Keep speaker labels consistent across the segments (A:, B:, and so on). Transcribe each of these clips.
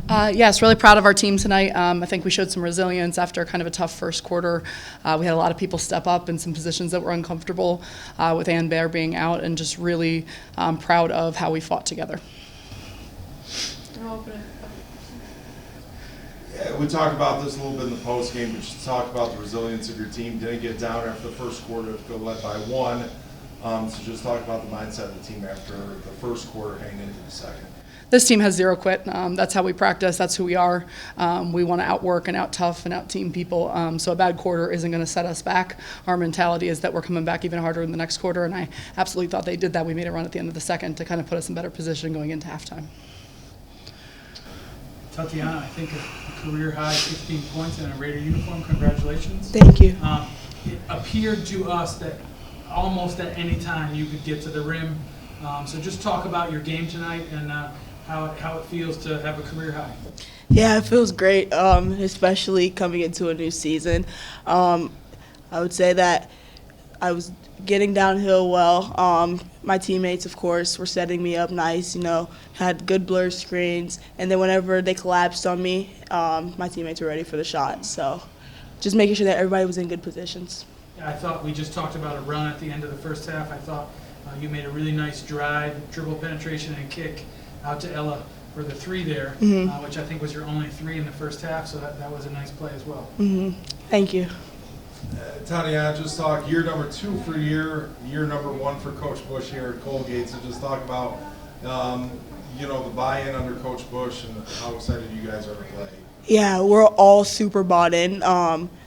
A: Yes, really proud of our team tonight. I think we showed some resilience after kind of a tough first quarter. We had a lot of people step up in some positions that were uncomfortable with Ann Bear being out, and just really proud of how we fought together.
B: Yeah, we talked about this a little bit in the post game, but just talk about the resilience of your team. Didn't get down after the first quarter to go led by one. So just talk about the mindset of the team after the first quarter heading into the second.
A: This team has zero quit. That's how we practice. That's who we are. We want to outwork and out-tough and out-team people. So a bad quarter isn't going to set us back. Our mentality is that we're coming back even harder in the next quarter, and I absolutely thought they did that. We made a run at the end of the second to kind of put us in better position going into halftime.
C: Tatiana, I think a career-high 16 points in a Raider uniform. Congratulations.
D: Thank you.
C: It appeared to us that almost at any time you could get to the rim. So just talk about your game tonight and how it feels to have a career high.
D: Yeah, it feels great, especially coming into a new season. I would say that I was getting downhill well. My teammates, of course, were setting me up nice, had good blur screens. And then whenever they collapsed on me, my teammates were ready for the shot. So just making sure that everybody was in good positions.
C: I thought we just talked about a run at the end of the first half. I thought you made a really nice drive, dribble penetration, and kick out to Ella for the three there, which I think was your only three in the first half, so that was a nice play as well.
D: Thank you.
B: Tatiana, just talk year number 2 for year number 1 for Coach Bush here at Colgate. So just talk about, the buy-in under Coach Bush and how excited you guys are to play.
D: Yeah, we're all super bought in.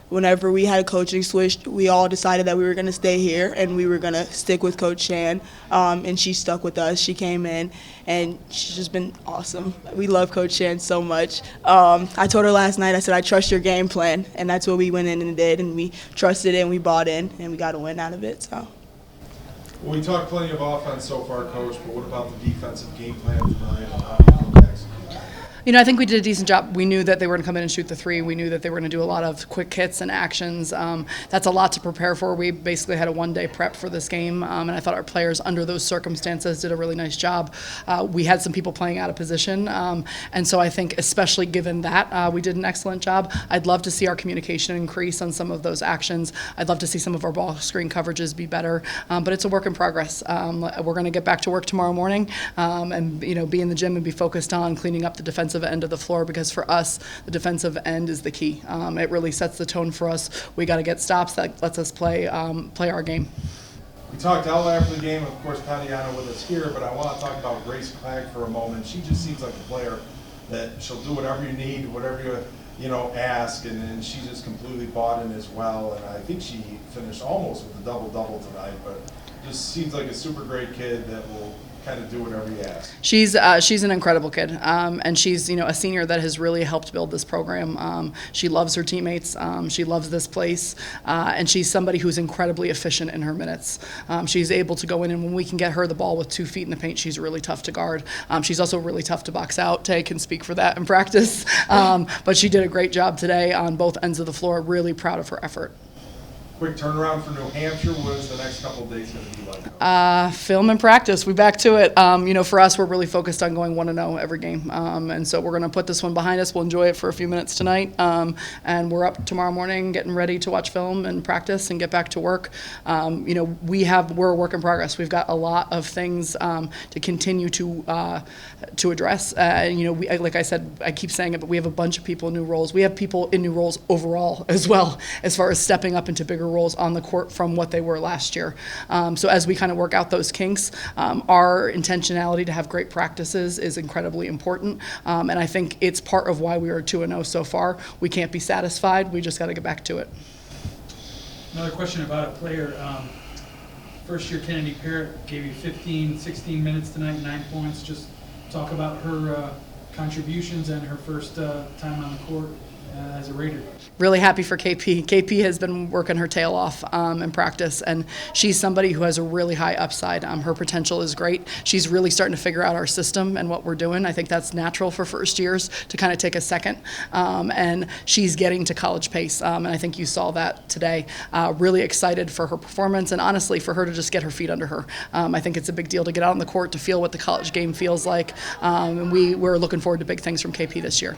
D: Whenever we had a coaching switch, we all decided that we were going to stay here and we were going to stick with Coach Shan, and she stuck with us. She came in, and she's just been awesome. We love Coach Shan so much. I told her last night, I said, I trust your game plan, and that's what we went in and did, and we trusted it, and we bought in, and we got a win out of it. So.
B: Well, we talked plenty of offense so far, Coach, but what about the defensive game plan tonight, and how do you think to execute that?
A: I think we did a decent job. We knew that they were going to come in and shoot the three. We knew that they were going to do a lot of quick hits and actions. That's a lot to prepare for. We basically had a one-day prep for this game, and I thought our players under those circumstances did a really nice job. We had some people playing out of position, and so I think especially given that, we did an excellent job. I'd love to see our communication increase on some of those actions. I'd love to see some of our ball screen coverages be better, but it's a work in progress. We're going to get back to work tomorrow morning and be in the gym and be focused on cleaning up the defensive end of the floor, because for us the defensive end is the key. It really sets the tone for us. We got to get stops that lets us play our game.
B: We talked all after the game, of course, Tatiana with us here, but I want to talk about Grace Clegg for a moment. She just seems like a player that she'll do whatever you need, whatever you ask, and then she just completely bought in as well. And I think she finished almost with a double-double tonight, but just seems like a super great kid that will kind of do whatever you ask.
A: She's an incredible kid, and she's a senior that has really helped build this program. She loves her teammates, she loves this place, and she's somebody who's incredibly efficient in her minutes. She's able to go in, and when we can get her the ball with 2 feet in the paint, she's really tough to guard. She's also really tough to box out. Tay can speak for that in practice, but she did a great job today on both ends of the floor. Really proud of her effort.
B: Quick turnaround for New Hampshire. What is the next couple of days going to be like?
A: Film and practice. We're back to it. For us, we're really focused on going 1-0 every game, and so we're going to put this one behind us. We'll enjoy it for a few minutes tonight, and we're up tomorrow morning getting ready to watch film and practice and get back to work. We're a work in progress. We've got a lot of things to continue to address. Like I said, I keep saying it, but we have a bunch of people in new roles. We have people in new roles overall as well, as far as stepping up into bigger roles on the court from what they were last year. So as we kind of work out those kinks, our intentionality to have great practices is incredibly important, and I think it's part of why we are 2-0 so far. We can't be satisfied. We just got to get back to it.
C: Another question about a player. First year Kennedy Parrott gave you 15, 16 minutes tonight, 9 points. Just talk about her contributions and her first time on the court. as a Raider.
A: Really happy for KP. KP has been working her tail off in practice, and she's somebody who has a really high upside. Her potential is great. She's really starting to figure out our system and what we're doing. I think that's natural for first years to kind of take a second, and she's getting to college pace, and I think you saw that today. Really excited for her performance, and honestly for her to just get her feet under her. I think it's a big deal to get out on the court to feel what the college game feels like, and we're looking forward to big things from KP this year.